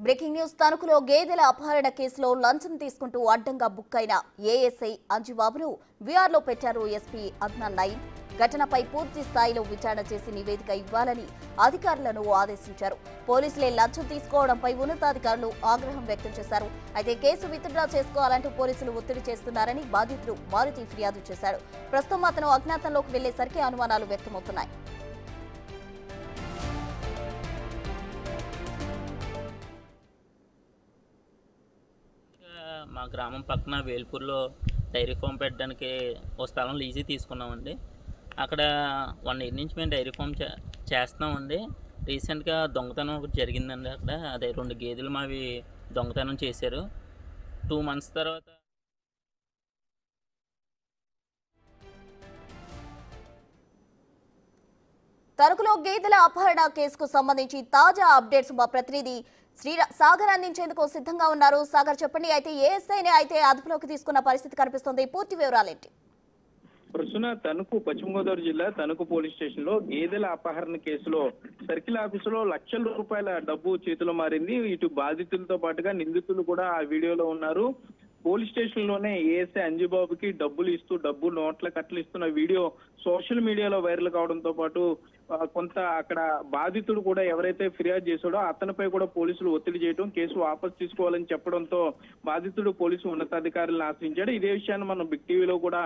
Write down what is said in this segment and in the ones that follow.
Breaking news తణుకులో గేదెల అపహరణ కేసులో లంచం తీసుకుంటూ అడ్డంగా బుక్ అయిన ఏఎస్ఐ అంజుబాబును వీఆర్లో పెట్టారు ఎస్పీ అద్నాన్ నయీం. ఘటనపై పూర్తి స్థాయిలో విచారణ చేసి నివేదిక ఇవ్వాలని అధికారులను ఆదేశించారు. పోలీసులే లంచం తీసుకోవడంపై ఉన్నతాధికారులు ఆగ్రహం వ్యక్తం చేశారు. అయితే కేసు విత్డ్రా చేసుకోవాలంటూ పోలీసులు ఒత్తిడి చేస్తున్నారని బాధితుడు మారుతి ఫిర్యాదు చేశారు. ప్రస్తుతం అతను అజ్ఞాతంలోకి వెళ్లేసరికి అనుమానాలు వ్యక్తమవుతున్నాయి. మా గ్రామం పక్కన వేల్పూర్లో డైరీ ఫామ్ పెట్టడానికి ఓ స్థలం లీజీ తీసుకున్నామండి. అక్కడ 1 ఇయర్ నుంచి మేము డైరీ ఫామ్ చేస్తున్నామండి. రీసెంట్గా దొంగతనం ఒకటి జరిగిందండి. అక్కడ అదే 2 గేదెలు మావి దొంగతనం చేశారు. 2 మంత్స్ తర్వాత తణుకులో గేదెల అపహరణ కేసుకు సంబంధించి తాజా అప్డేట్స్ మా ప్రతినిధి సాగర్ అందించేందుకు సిద్ధంగా ఉన్నారు. సాగర్, చెప్పండి. అయితే ఏఎస్ఐని అయితే అదుపులోకి తీసుకున్న పరిస్థితి కనిపిస్తుంది. పూర్తి వివరాలేంటి? ప్రస్తుత తణుకు పశ్చిమ గోదావరి జిల్లా తణుకు పోలీస్ స్టేషన్ లో గేదెల అపహరణ కేసులో సర్కిల్ ఆఫీసులో లక్షల రూపాయల డబ్బు చేతిలో మారింది. ఇటు బాధితులతో పాటుగా నిందితులు కూడా ఆ వీడియోలో ఉన్నారు. పోలీస్ స్టేషన్ లోనే ఏఎస్ఐ అంజుబాబుకి డబ్బులు ఇస్తూ డబ్బు నోట్ల కట్టలు ఇస్తున్న వీడియో సోషల్ మీడియాలో వైరల్ కావడంతో పాటు కొంత అక్కడ బాధితుడు కూడా ఎవరైతే ఫిర్యాదు చేశాడో అతనిపై కూడా పోలీసులు ఒత్తిడి చేయడం, కేసు వాపసు తీసుకోవాలని చెప్పడంతో బాధితుడు పోలీసు ఉన్నతాధికారులను ఆశ్రయించాడు. ఇదే విషయాన్ని మనం బిగ్ టీవీలో కూడా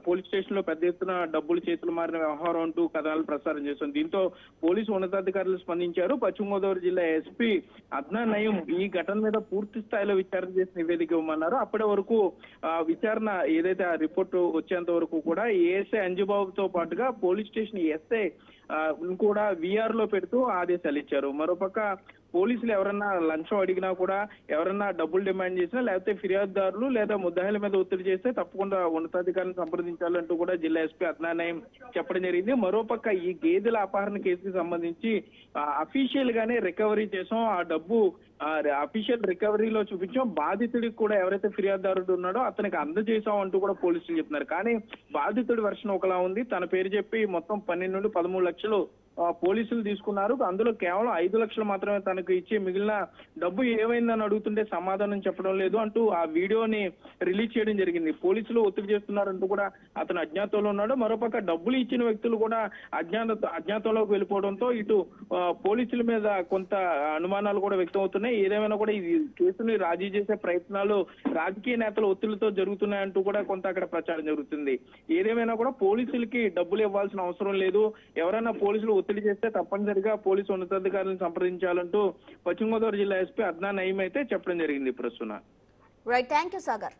పోలీస్ స్టేషన్ లో పెద్ద ఎత్తున డబ్బులు చేతులు మారిన వ్యవహారం అంటూ కథనాలు ప్రసారం చేస్తాం. దీంతో పోలీసు ఉన్నతాధికారులు స్పందించారు. పశ్చిమ గోదావరి జిల్లా ఎస్పీ అద్నాన్ నయీం ఈ ఘటన మీద పూర్తి స్థాయిలో విచారణ చేసి నివేదిక ఇవ్వమన్నారు. అప్పటి వరకు విచారణ ఏదైతే ఆ రిపోర్టు వచ్చేంత వరకు కూడా ఏఎస్ఐ అంజుబాబుతో పాటుగా పోలీస్ స్టేషన్ ఎస్ఐ కూడా వీఆర్ లో పెడుతూ ఆదేశాలు ఇచ్చారు. మరోపక్క పోలీసులు ఎవరన్నా లంచం అడిగినా కూడా, ఎవరన్నా డబ్బులు డిమాండ్ చేసినా, లేకపోతే ఫిర్యాదుదారులు లేదా ముద్దాయిల మీద ఒత్తిడి చేస్తే తప్పకుండా ఉన్నతాధికారులను సంప్రదించాలంటూ కూడా జిల్లా ఎస్పీ అద్నాన్ నయీం చెప్పడం జరిగింది. మరోపక్క ఈ గేదెల అపహరణ కేసుకి సంబంధించి అఫీషియల్ గానే రికవరీ చేసాం, ఆ డబ్బు అఫీషియల్ రికవరీలో చూపించాం, బాధితుడికి కూడా ఎవరైతే ఫిర్యాదుదారుడు ఉన్నాడో అతనికి అందజేసాం అంటూ కూడా పోలీసులు చెప్తున్నారు. కానీ బాధితుడి వెర్షన్ ఒకలా ఉంది. తన పేరు చెప్పి మొత్తం 12 నుండి 13 లక్షలు పోలీసులు తీసుకున్నారు. అందులో కేవలం 5 లక్షలు మాత్రమే తనకు ఇచ్చి మిగిలిన డబ్బు ఏమైందని అడుగుతుంటే సమాధానం చెప్పడం లేదు అంటూ ఆ వీడియోని రిలీజ్ చేయడం జరిగింది. పోలీసులు ఒత్తిడి చేస్తున్నారంటూ కూడా అతను అజ్ఞాతంలో ఉన్నాడు. మరోపక్క డబ్బులు ఇచ్చిన వ్యక్తులు కూడా అజ్ఞాతంలోకి వెళ్ళిపోవడంతో ఇటు పోలీసుల మీద కొంత అనుమానాలు కూడా వ్యక్తం అవుతున్నాయి. ఏదేమైనా కూడా ఈ కేసుని రాజీ చేసే ప్రయత్నాలు రాజకీయ నేతల ఒత్తిడితో జరుగుతున్నాయంటూ కూడా కొంత అక్కడ ప్రచారం జరుగుతుంది. ఏదేమైనా కూడా పోలీసులకి డబ్బులు ఇవ్వాల్సిన అవసరం లేదు, ఎవరైనా పోలీసులు ఒత్తిడి చేస్తే తప్పనిసరిగా పోలీసు ఉన్నతాధికారులను సంప్రదించాలంటూ పశ్చిమ గోదావరి జిల్లా ఎస్పీ అద్నాన్ నయీం అయితే చెప్పడం జరిగింది. ప్రస్తుతం రైట్, థ్యాంక్ యూ సాగర్.